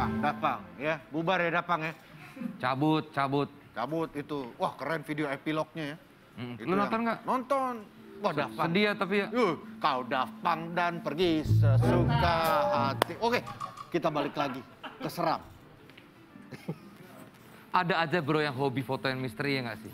Dapang, ya. Bubar ya Dapang ya. Cabut. Cabut itu. Wah keren video epilognya ya. Lu nonton nggak? Nonton. Wah Dapang. Sedih ya tapi ya. Kau Dapang dan pergi sesuka hati. Oke, kita balik lagi ke Seram. Ada aja bro yang hobi fotoin misteri ya nggak sih?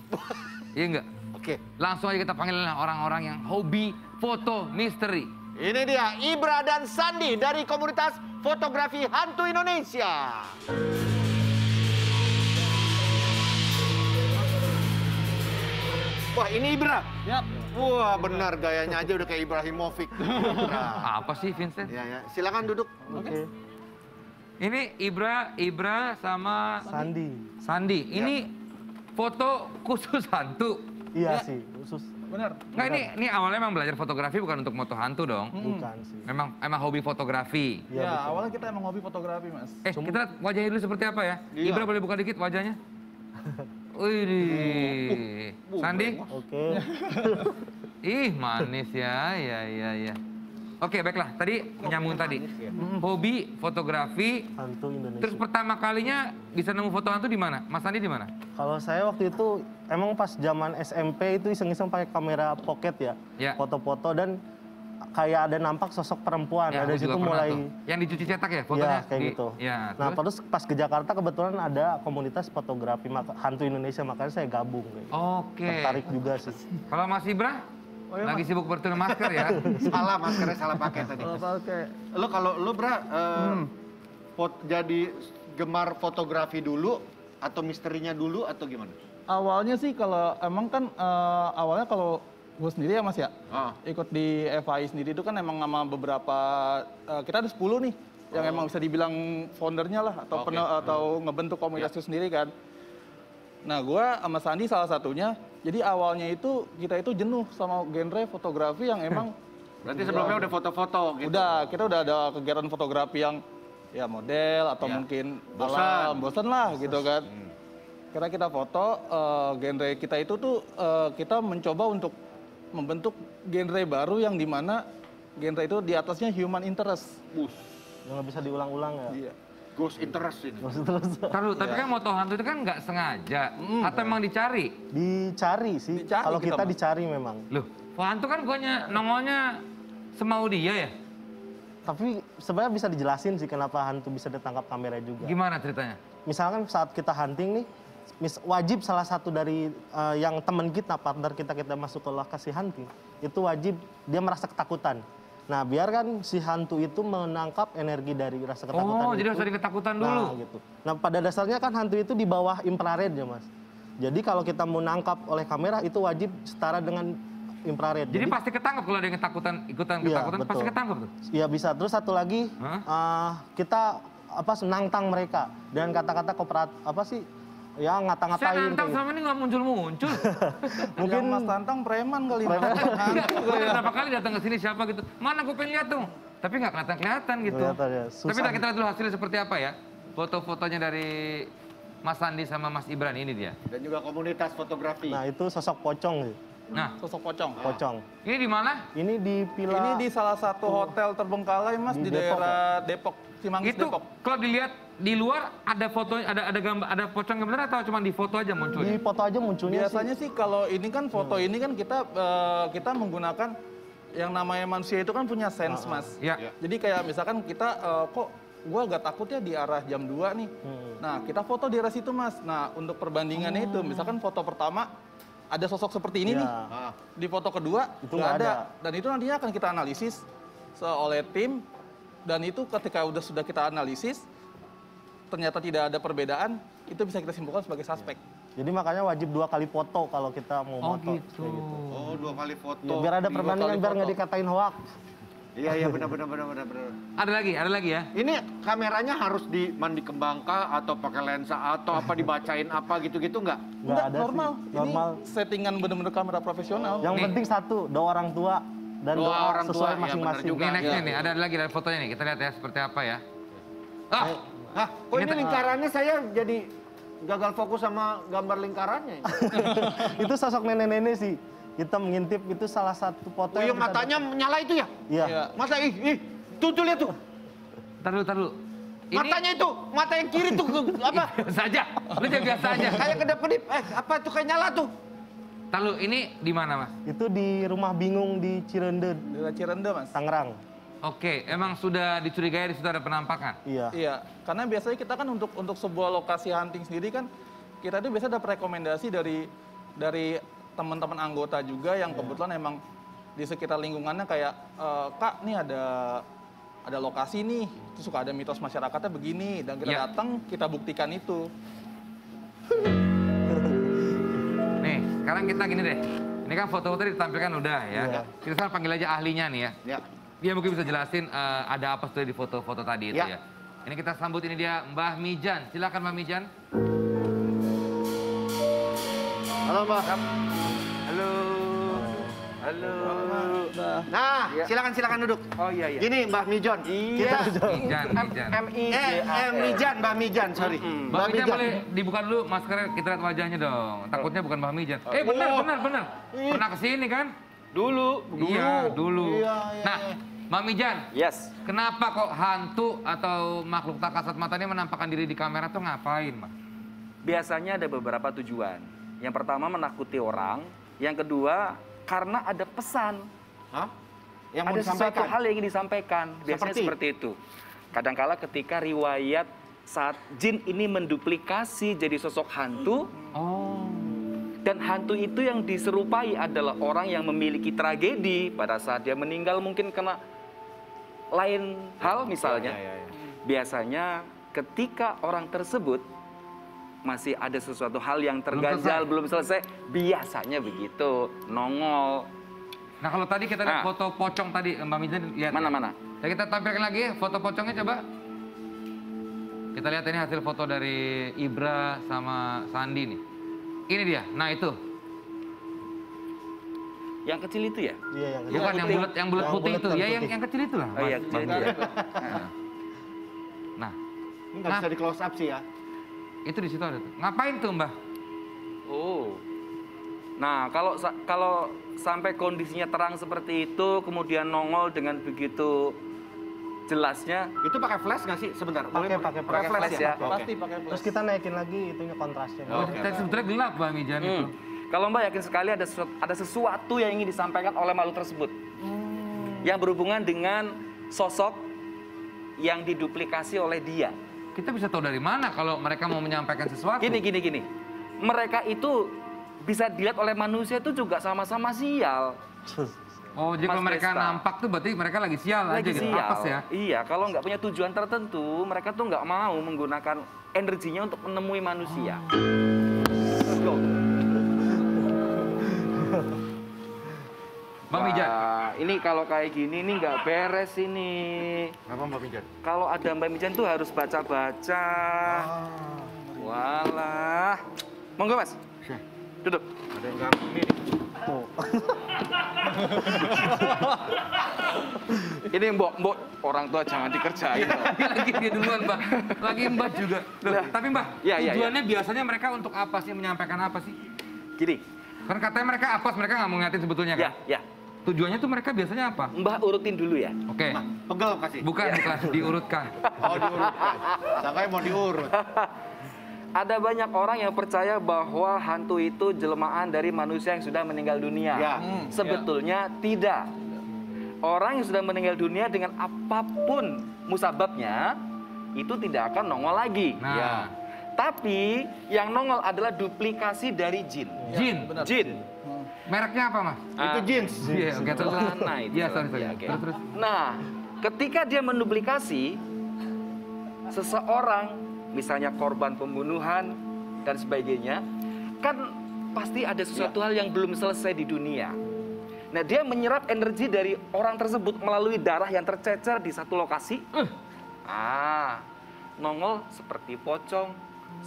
Iya nggak? Oke. Langsung aja kita panggil orang-orang yang hobi foto misteri. Ini dia Ibra dan Sandi dari komunitas fotografi hantu Indonesia. Wah ini Ibra. Yap. Wah benar gayanya aja udah kayak Ibrahimovic. Apa sih Vincent? Ya. Silakan duduk. Oke. Ini Ibra sama Sandi. Ini foto khusus hantu. Iya sih, khusus. Benar. Nggak, ini awalnya memang belajar fotografi bukan untuk moto hantu dong? Bukan sih. Emang hobi fotografi. Iya, Ya, awalnya kita emang hobi fotografi, Mas. Kita lihat wajahnya dulu seperti apa ya? Iya. Ibra boleh buka dikit wajahnya? Wih, Sandi? Oke. Ih, manis ya, ya. Oke, baiklah. Tadi menyambung tadi. Hobi fotografi. Hantu Indonesia. Terus pertama kalinya bisa nemu foto hantu di mana? Mas Sandi di mana? Kalau saya waktu itu emang pas zaman SMP itu iseng-iseng pakai kamera pocket ya. Ya. Foto-foto dan kayak ada nampak sosok perempuan. Ya, Dari aku situ juga pernah mulai tuh. Yang dicuci cetak ya fotonya? Iya, kayak gitu. Ya, Nah, terus pas ke Jakarta kebetulan ada komunitas fotografi hantu Indonesia, makanya saya gabung. Oke. Tertarik juga sih. Kalau Mas Ibra? iya, Lagi sibuk bertune masker ya? Salah maskernya salah pakai tadi. Oke. Kalau lu Bra jadi gemar fotografi dulu atau misterinya dulu atau gimana? Awalnya sih kalau emang kan awalnya kalau gue sendiri ya Mas ya, ikut di FAI sendiri itu kan emang sama beberapa, kita ada 10 nih yang emang bisa dibilang foundernya lah atau atau ngebentuk komunitas itu sendiri kan. Nah gue sama Sandi salah satunya, jadi awalnya itu kita itu jenuh sama genre fotografi yang emang Berarti sebelumnya udah foto-foto gitu? kita udah ada kegiatan fotografi yang ya model atau mungkin bosan lah gitu kan. Karena kita foto, genre kita itu tuh kita mencoba untuk membentuk genre baru yang dimana genre itu di atasnya human interest. Yang nggak bisa diulang-ulang ya. Iya. Ghost interest ini. Terus Tapi kan moto hantu itu kan nggak sengaja. Atau emang dicari? dicari sih. Kalau kita dicari memang. Loh, hantu kan nongolnya semau dia ya? Tapi sebenarnya bisa dijelasin sih kenapa hantu bisa ditangkap kamera juga. Gimana ceritanya? Misalkan saat kita hunting nih, wajib salah satu dari yang teman kita, partner kita masuk ke lokasi hunting, itu wajib dia merasa ketakutan. Nah, biarkan si hantu itu menangkap energi dari rasa ketakutan itu. Jadi harus ada ketakutan dulu? Nah, gitu. Nah, pada dasarnya kan hantu itu di bawah infrared ya, Mas. Jadi kalau kita mau nangkap oleh kamera, itu wajib setara dengan infrared. Jadi pasti ketangkap kalau ada yang ikutan ketakutan, pasti ketangkap tuh? Iya bisa. Terus satu lagi, kita nantang mereka dengan kata-kata ya ngata-ngatain. Saya nantang selama ini nggak muncul-muncul. Mungkin Mas Tantang preman kali. Berapa kali datang ke sini siapa gitu. Mana gue pengen lihat tuh. Tapi nggak kelihatan gitu. Ya, tapi kita lihat dulu hasilnya seperti apa ya. Foto-fotonya dari Mas Sandi sama Mas Ibran ini dia. Dan juga komunitas fotografi. Nah itu sosok pocong. Nah, Sosok pocong. Pocong. Ini di mana? Ini di Villa. Ini di salah satu hotel terbengkalai Mas di Depok, daerah Depok, Cimanggis Itu Depok. kalau dilihat di luar ada foto, ada gambar, ada pocong beneran atau cuma di foto aja munculnya? Di foto aja munculnya Biasanya sih kalau ini kan foto ini kan kita menggunakan yang namanya manusia itu kan punya sense Mas. Ya. Jadi kayak misalkan kita kok gue agak takut ya di arah jam 2 nih. Nah kita foto di arah situ Mas. Nah untuk perbandingannya itu misalkan foto pertama ada sosok seperti ini nih. Di foto kedua Itu nggak nggak ada. ada. Dan itu nantinya akan kita analisis oleh tim. Dan itu ketika sudah kita analisis ternyata tidak ada perbedaan, itu bisa kita simpulkan sebagai suspek. Jadi makanya wajib 2 kali foto kalau kita mau moto. Gitu. Kayak gitu. Oh 2 kali foto. Ya, biar ada perbandingan, biar nggak dikatain hoax. Iya benar. Ada lagi ya? Ini kameranya harus mandi kembangkah atau pakai lensa atau apa dibacain apa gitu-gitu nggak? Nggak ada normal. sih. Normal. Ini settingan bener-bener kamera profesional. Yang penting satu, doa orang tua dan Doa doa orang tua, sesuai ya, masing-masing. benar juga. Ini nextnya nih, ada lagi dari fotonya nih. Kita lihat ya seperti apa ya. Kok ini lingkarannya saya jadi gagal fokus sama gambar lingkarannya. Itu sosok nenek-nenek sih. Kita mengintip itu salah satu foto. Oh yang matanya menyala itu ya? Iya. Masa tuh lihat tuh. Ntar dulu. Matanya itu, mata yang kiri tuh apa? Biasa aja, lu jangan biasa aja. Kayak kedap-kedip. Apa tuh kayak nyala tuh? Lalu ini di mana, Mas? Itu di rumah bingung di Cirende, Daerah Cirende, Mas. Tangerang. Oke, emang sudah dicurigai sudah ada penampakan? Iya. Iya, karena biasanya kita kan untuk sebuah lokasi hunting sendiri kan kita itu biasa dapat rekomendasi dari teman-teman anggota juga yang kebetulan emang di sekitar lingkungannya kayak Kak, nih ada lokasi nih, itu suka ada mitos masyarakatnya begini, dan kita datang kita buktikan itu. Nih, sekarang kita gini deh. Ini kan foto-foto ditampilkan udah ya. Iya. Kita sekarang panggil aja ahlinya nih ya. Ya. Dia mungkin bisa jelasin ada apa sebenarnya di foto-foto tadi itu ya. Ini kita sambut, ini dia Mbah Mijan. Silakan Mbah Mijan. Halo, Mbak. Halo. Halo. Nah, silakan duduk. Oh iya. Gini, Mbah Mijon. Kita Mijan. Mijan, Mbah Mijan, sorry. Mbah Mijan boleh dibuka dulu maskernya, kita lihat wajahnya dong. Takutnya bukan Mbah Mijan. Benar. Pernah kesini kan? Dulu. Iya, dulu. Iya. Nah, Mbah Mijan, Yes. kenapa kok hantu atau makhluk tak kasat mata ini menampakkan diri di kamera tuh ngapain, Mbak? Biasanya ada beberapa tujuan. Yang pertama menakuti orang. Yang kedua karena ada pesan. Hah? Yang mau Ada sesuatu disampaikan? hal yang ingin disampaikan. Biasanya seperti itu. Kadangkala ketika riwayat saat jin ini menduplikasi jadi sosok hantu. Oh. Dan hantu itu yang diserupai adalah orang yang memiliki tragedi pada saat dia meninggal mungkin kena lain hal misalnya. Biasanya ketika orang tersebut masih ada sesuatu hal yang terganjal, belum selesai, biasanya begitu, nongol. Nah, kalau tadi kita lihat Nah. foto pocong tadi, Mbak Mijan lihat. Mana-mana? Ya, kita tampilkan lagi foto pocongnya coba. Kita lihat ini hasil foto dari Ibra sama Sandi nih. Ini dia. Nah, itu. Yang kecil itu ya? Iya, yang Bukan yang bulat putih itu. Ya, putih. yang kecil itu lah. Oh iya, kecil itu ya. Nah, Ini nggak bisa di close up sih ya. itu di situ ada tuh. Ngapain tuh, Mbah? Oh. Nah, kalau sampai kondisinya terang seperti itu, kemudian nongol dengan begitu jelasnya, Itu pakai flash nggak sih? Sebentar. Pakai flash ya. Pasti pakai Terus kita naikin lagi itunya kontrasnya. Kita sebetulnya gelap, Mbak Mijan itu. Kalau Mbak yakin sekali ada sesuatu yang ingin disampaikan oleh makhluk tersebut. Yang berhubungan dengan sosok yang diduplikasi oleh dia. Kita bisa tahu dari mana kalau mereka mau menyampaikan sesuatu? Gini. Mereka itu bisa dilihat oleh manusia itu juga sama-sama sial. Oh, jadi kalau Mas mereka Desta. nampak tuh berarti mereka lagi sial aja Lagi gitu, sial. apes ya? Iya, kalau nggak punya tujuan tertentu, mereka tuh nggak mau menggunakan energinya untuk menemui manusia. Let's go. Bang Mijan. Wah, ini kalau kayak gini ini nggak beres ini. Apa Mbak Mijan? Kalau ada Mbak Mijan tuh harus baca-baca. Walah. Monggo Mas. Duduk. Ada yang ganggu ini nih. Ini mbok orang tua jangan dikerjain. Lagi dia duluan, Mbak. Lagi Mbak juga. Loh, Lah. tapi Mbak, Iya, iya, tujuannya biasanya mereka untuk apa sih? Menyampaikan apa sih? Gini. Kan katanya mereka apes, mereka nggak mau ngeliatin sebetulnya kan? Ya. Tujuannya tuh mereka biasanya apa? Mbah urutin dulu ya. Oke. Pegel kasih. Bukan, diurutkan. Oh, diurutkan. Sangkanya mau diurut. Ada banyak orang yang percaya bahwa hantu itu jelmaan dari manusia yang sudah meninggal dunia. Ya. Sebetulnya tidak. Orang yang sudah meninggal dunia dengan apapun musababnya, itu tidak akan nongol lagi. Nah. Ya. Tapi yang nongol adalah duplikasi dari jin. Jin. Jin. Mereknya apa, Mas? Itu jeans. Iya, oke, terus. Celana itu. Iya, sorry. Iya, oke. Terus. Nah, ketika dia menduplikasi seseorang, misalnya korban pembunuhan dan sebagainya, kan pasti ada sesuatu hal yang belum selesai di dunia. Nah, dia menyerap energi dari orang tersebut melalui darah yang tercecer di satu lokasi. Nongol seperti pocong,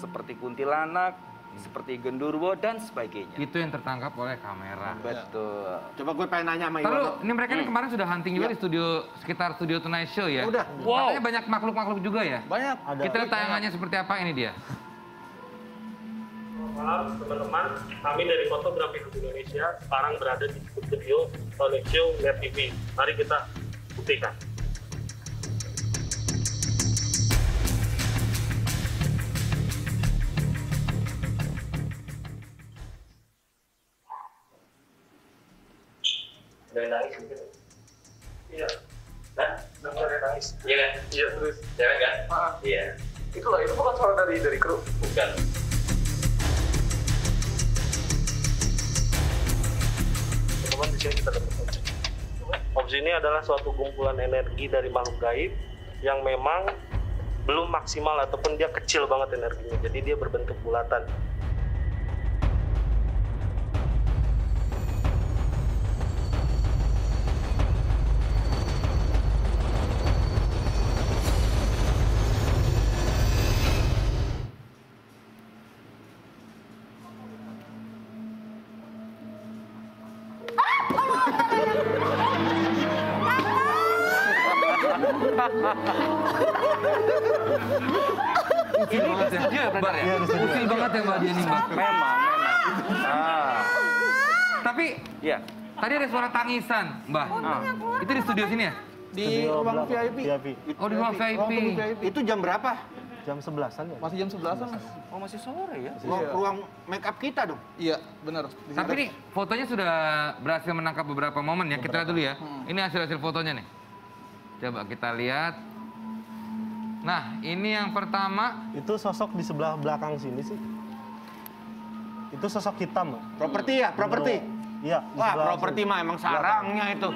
seperti kuntilanak, seperti genderuwo dan sebagainya. Itu yang tertangkap oleh kamera. Betul. Coba gue pengen nanya sama Lalu, Iwan. ini mereka ini kemarin sudah hunting juga di studio, sekitar studio Tonight Show ya? Udah. Wow. Katanya banyak makhluk-makhluk juga ya? Banyak. Ada. Kita lihat tayangannya seperti apa ini dia. Malam teman-teman, kami dari Fotografi Indonesia sekarang berada di studio Tonight Show Net TV. Mari kita buktikan. Udah nangis gitu. Iya. Nah, udah nangis. Iya kan? Iya, terus. Cewek kan? Iya. Itu bukan suara dari kru. Bukan. Teman di sini kita dapat objek. Objek ini adalah suatu kumpulan energi dari makhluk gaib yang memang belum maksimal ataupun dia kecil banget energinya. Jadi dia berbentuk bulatan. Usil banget ya, Mbak ya? Usil banget ya Mbak dia nih Mbak. Memang. Tapi Ya. tadi ada suara tangisan Mbak. Itu di studio sini ya? Di Studio ruang belakang, VIP. Oh di ruang VIP. Itu jam berapa? Jam 11-an ya? Masih jam 11-an, Mas. Oh, masih sore ya? Ruang make up kita dong. Iya, benar. Di Tapi sini. nih fotonya sudah berhasil menangkap beberapa momen ya. Kita lihat dulu ya. Ini hasil-hasil fotonya nih. Coba kita lihat. Nah, ini yang pertama. Itu sosok di sebelah belakang sini sih. Itu sosok hitam, Mbak. Properti ya, properti. Iya, di Wah, sebelah properti sini. mah emang sarangnya itu.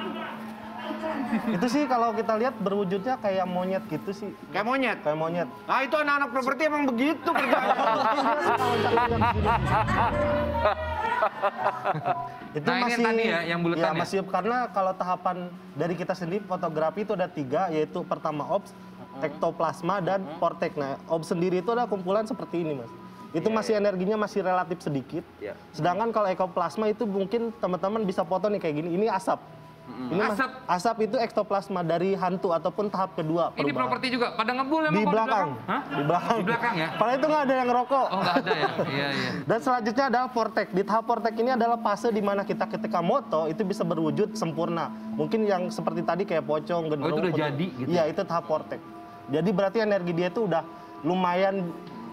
Itu sih kalau kita lihat berwujudnya kayak monyet gitu sih. Kayak monyet. Kayak monyet. Nah, itu anak-anak properti emang begitu kerjanya. Itu Nah, ini yang tadi ya, yang bulutan ya, ya? masih karena kalau tahapan dari kita sendiri fotografi itu ada 3, yaitu pertama ops, ektoplasma, dan portek. Nah, ops sendiri itu ada kumpulan seperti ini, Mas. Itu masih energinya masih relatif sedikit. Iya. Sedangkan kalau ekoplasma itu mungkin teman-teman bisa foto nih kayak gini. Ini asap. Ini asap itu ektoplasma dari hantu ataupun tahap kedua. Ini perubahan. properti juga. Pada ngebul emang Di kok belakang. Hah? Di belakang. Di belakang ya? Padahal itu nggak ada yang ngerokok. Oh nggak ada ya? Iya, iya. Dan selanjutnya adalah portek. Di tahap portek ini adalah fase di mana kita ketika moto itu bisa berwujud sempurna. Mungkin yang seperti tadi kayak pocong, genderuwo. Oh, itu udah putih. jadi gitu? Iya, itu tahap portek. Jadi berarti energi dia itu udah lumayan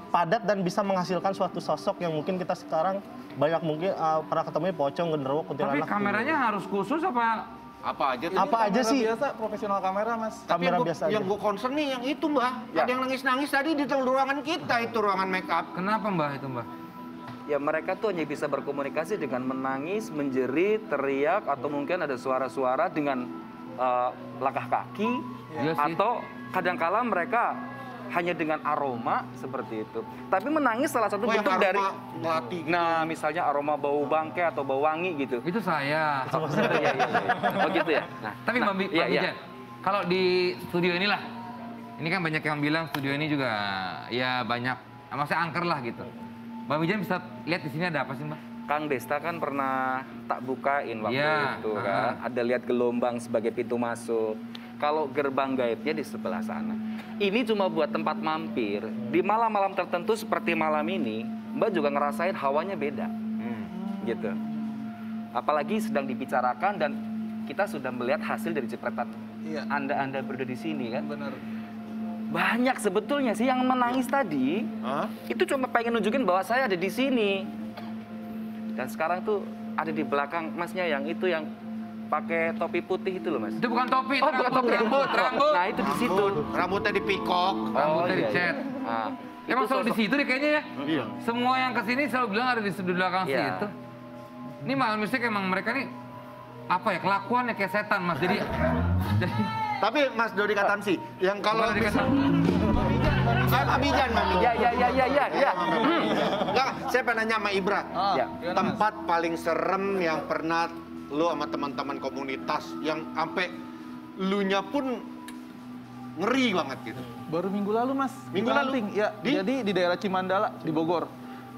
padat dan bisa menghasilkan suatu sosok yang mungkin kita sekarang banyak mungkin pernah ketemu pocong, genderuwo, Tapi kuntilanak. kameranya harus khusus apa? Apa aja tuh? Apa aja Kamera sih? biasa, profesional kamera, Mas. Tapi kamera yang biasa yang aja. gue concern nih yang itu mbak. Ya. Ada yang nangis-nangis tadi di ruangan kita itu ruangan make up. Kenapa Mbak itu Mbak? Ya mereka tuh hanya bisa berkomunikasi dengan menangis, menjerit, teriak, atau mungkin ada suara-suara dengan langkah kaki, Iya sih. atau kadangkala mereka hanya dengan aroma seperti itu. Tapi menangis salah satu Oh, yang bentuk dari, aroma melati gitu. nah misalnya aroma bau bangkai atau bau wangi gitu. Itu saya. Oh, iya, iya, iya. Oh gitu ya. Nah, Tapi nah, Mbak iya, iya. Bijan, kalau di studio inilah, ini kan banyak yang bilang studio ini juga ya banyak, maksudnya angker lah gitu. Mbak Bijan bisa lihat di sini ada apa sih Mbak? Kang Desta kan pernah tak bukain waktu Iya, itu kan. Ada lihat gelombang sebagai pintu masuk. Kalau gerbang gaibnya di sebelah sana. Ini cuma buat tempat mampir. Di malam-malam tertentu seperti malam ini, Mbak juga ngerasain hawanya beda. Gitu. Apalagi sedang dibicarakan dan kita sudah melihat hasil dari jepretan Iya. Anda berdua di sini kan. Benar. Banyak sebetulnya sih yang menangis tadi. Hah? Itu cuma pengen nunjukin bahwa saya ada di sini. Dan sekarang tuh ada di belakang masnya yang itu yang pakai topi putih itu loh mas. Itu bukan topi, itu Oh, bukan topi. rambut. Nah itu di situ. Rambutnya dipikok. Rambutnya iya, iya. dicet. Nah, Emang itu selalu di sosok- situ deh kayaknya ya? Iya. Semua yang kesini selalu bilang ada di belakang Iya. situ. Ini malam mistik emang mereka nih, apa ya, kelakuannya kayak setan mas. Jadi Tapi Mas Dodi Katansi, yang kalau Kalau dikata- Mamijan, Ya ya ya ya ya ya. Enggak, saya pengen nanya sama Ibra. Ya. Gimana, Mas? Tempat paling serem yang pernah lu sama teman-teman komunitas yang sampai lunya pun ngeri banget gitu. Baru minggu lalu, Mas. Minggu Kita lalu? hunting. Ya, Di? jadi di daerah Cimandala di Bogor.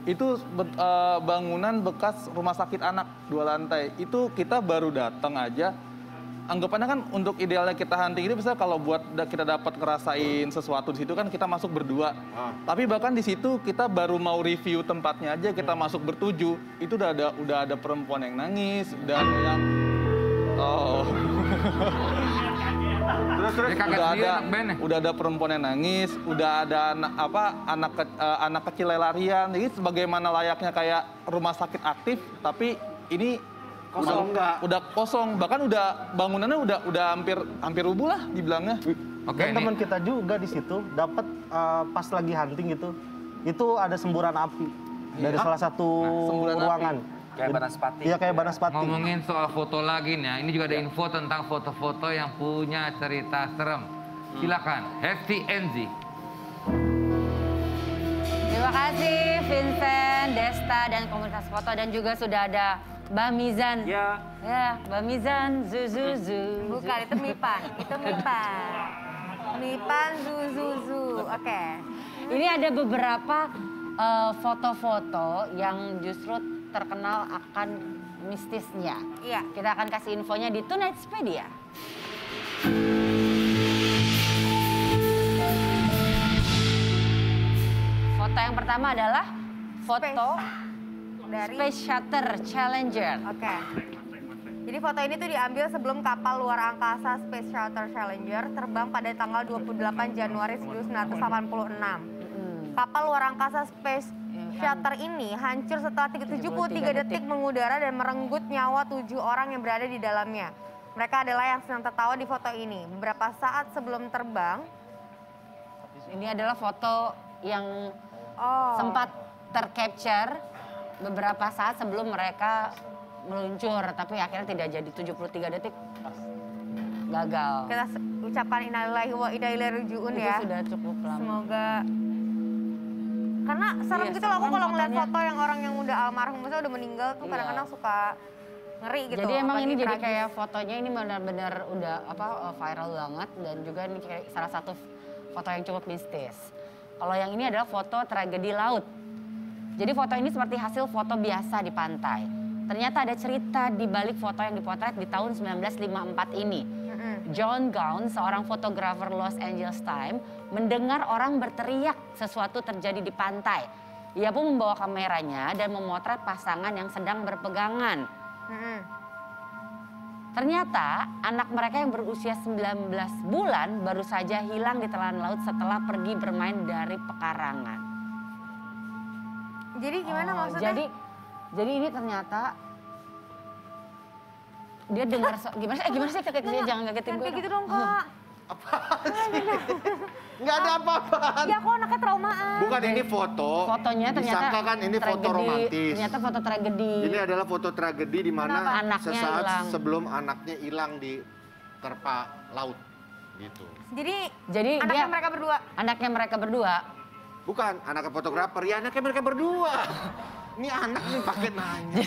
Itu bangunan bekas rumah sakit anak 2 lantai. Itu kita baru datang aja. Anggapannya kan untuk idealnya kita hunting ini misalnya kalau buat kita dapat ngerasain sesuatu di situ kan kita masuk berdua. Tapi bahkan di situ kita baru mau review tempatnya aja kita masuk bertujuh. Itu udah ada perempuan yang nangis, udah ada yang Terus dia kaget udah sendiri ada anak band ya? udah ada perempuan yang nangis, udah ada anak kecil larian. Jadi sebagaimana layaknya kayak rumah sakit aktif, tapi ini Udah kosong, bahkan udah bangunannya udah hampir rubuh lah dibilangnya. Oke, Dan ini teman kita juga di situ dapat pas lagi hunting itu ada semburan api dari salah satu semburan api. ruangan. Kayak banaspati. Iya kayak banaspati. ngomongin soal foto lagi nih ya. Ini juga ada info tentang foto-foto yang punya cerita serem. Silakan, Hefty Enzi. Terima kasih Vincent, Desta, dan komunitas foto. Dan juga sudah ada Mbak Mizan. Ya. Ya, Mbak Mizan, Zuzuzu. Bukan, itu Mipan. Itu Mipan. Mipan, Zuzuzu. Oke. Ini ada beberapa foto-foto yang justru terkenal akan mistisnya. Iya. Kita akan kasih infonya di Tunightspedia. Foto yang pertama adalah foto Dari Space Shuttle Challenger. Oke. Jadi foto ini tuh diambil sebelum kapal luar angkasa Space Shuttle Challenger terbang pada tanggal 28 Januari 1986. Kapal luar angkasa Space Shuttle ini hancur setelah 73 detik mengudara dan merenggut nyawa 7 orang yang berada di dalamnya. Mereka adalah yang sedang tertawa di foto ini. Beberapa saat sebelum terbang, Ini adalah foto yang sempat tercapture beberapa saat sebelum mereka meluncur, tapi akhirnya tidak jadi 73 detik. Gagal. kita ucapkan innalillahi wa inna ilaihi raji'un Itu ya. sudah cukup lama. Semoga karena serem Iya, gitu loh, aku serem kalau ngeliat fotonya. foto yang orang yang udah almarhum, misalnya udah meninggal tuh Iya. kadang-kadang suka ngeri gitu. Jadi emang apalagi ini jadi tragis. kayak fotonya ini benar-benar udah viral banget, dan juga ini kayak salah satu foto yang cukup mistis. Kalau yang ini adalah foto tragedi laut. Jadi foto ini seperti hasil foto biasa di pantai. Ternyata ada cerita di balik foto yang dipotret di tahun 1954 ini. John Gown, seorang fotografer Los Angeles Times, mendengar orang berteriak sesuatu terjadi di pantai. Ia pun membawa kameranya dan memotret pasangan yang sedang berpegangan. Ternyata anak mereka yang berusia 19 bulan baru saja hilang di telan laut setelah pergi bermain dari pekarangan. Jadi gimana maksudnya? Jadi ini ternyata dia dengar gimana sih jangan kagetin gue. Kayak gitu dong Kak. Nggak ada apa-apaan. Ya aku anaknya traumaan. Bukan ini foto. Fotonya ternyata disangka kan ini foto tragedi, romantis. Ternyata foto tragedi. Ini adalah foto tragedi di mana Anaknya sesaat hilang. sebelum anaknya hilang di terpa laut gitu. Jadi Anaknya dia mereka berdua. anaknya mereka berdua. Bukan anaknya fotografer, ya anaknya mereka berdua. Ini anak nih pakai nanya.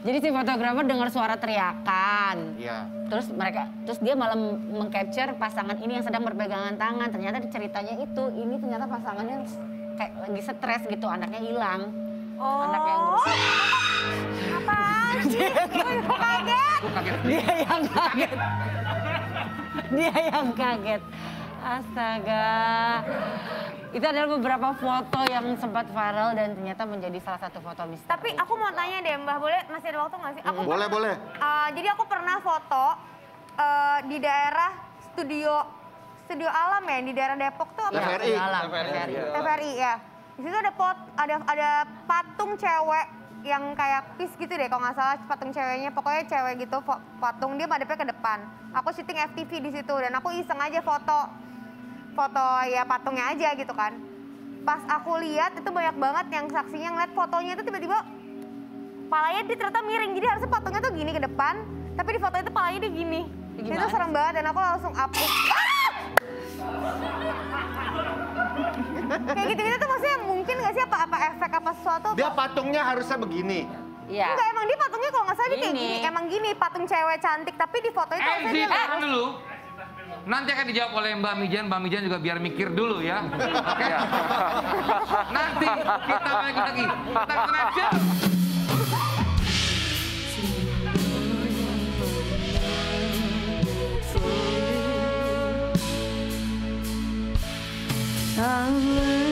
Jadi si fotografer dengar suara teriakan. Iya. Terus dia malah mengcapture pasangan ini yang sedang berpegangan tangan. Ternyata ceritanya ini ternyata pasangannya kayak lagi stres gitu, anaknya hilang. Anaknya yang Apaan sih? Gue kaget. Dia yang kaget. Dia yang kaget. Astaga. Itu adalah beberapa foto yang sempat viral dan ternyata menjadi salah satu foto misteri. Tapi aku mau tanya deh Mbah, boleh masih ada waktu nggak sih? Aku Boleh, boleh. Jadi aku pernah foto di daerah studio alam ya, di daerah Depok tuh apa? TVRI. TVRI ya. Di situ ada patung cewek yang kayak pis gitu deh, kalau nggak salah patung ceweknya, pokoknya cewek gitu, patung dia madepnya ke depan. Aku syuting FTV di situ dan aku iseng aja foto ya patungnya aja gitu kan. Pas aku lihat itu banyak banget yang saksinya ngeliat fotonya itu tiba-tiba palanya dia ternyata miring, jadi harusnya patungnya tuh gini ke depan, tapi di foto itu palanya dia gini. Itu serem banget dan aku langsung hapus. Kayak gitu-gitu tuh maksudnya mungkin nggak sih apa efek apa sesuatu? Dia patungnya harusnya begini. Iya. Enggak, emang dia patungnya kalau nggak salah dia kayak Gini. gini. Emang gini, patung cewek cantik, tapi di foto itu harusnya Enzi, dia tahan dulu. Nanti akan dijawab oleh Mbak Mijan juga biar mikir dulu ya. Oke? Nanti kita balik lagi. Kita connection. Summer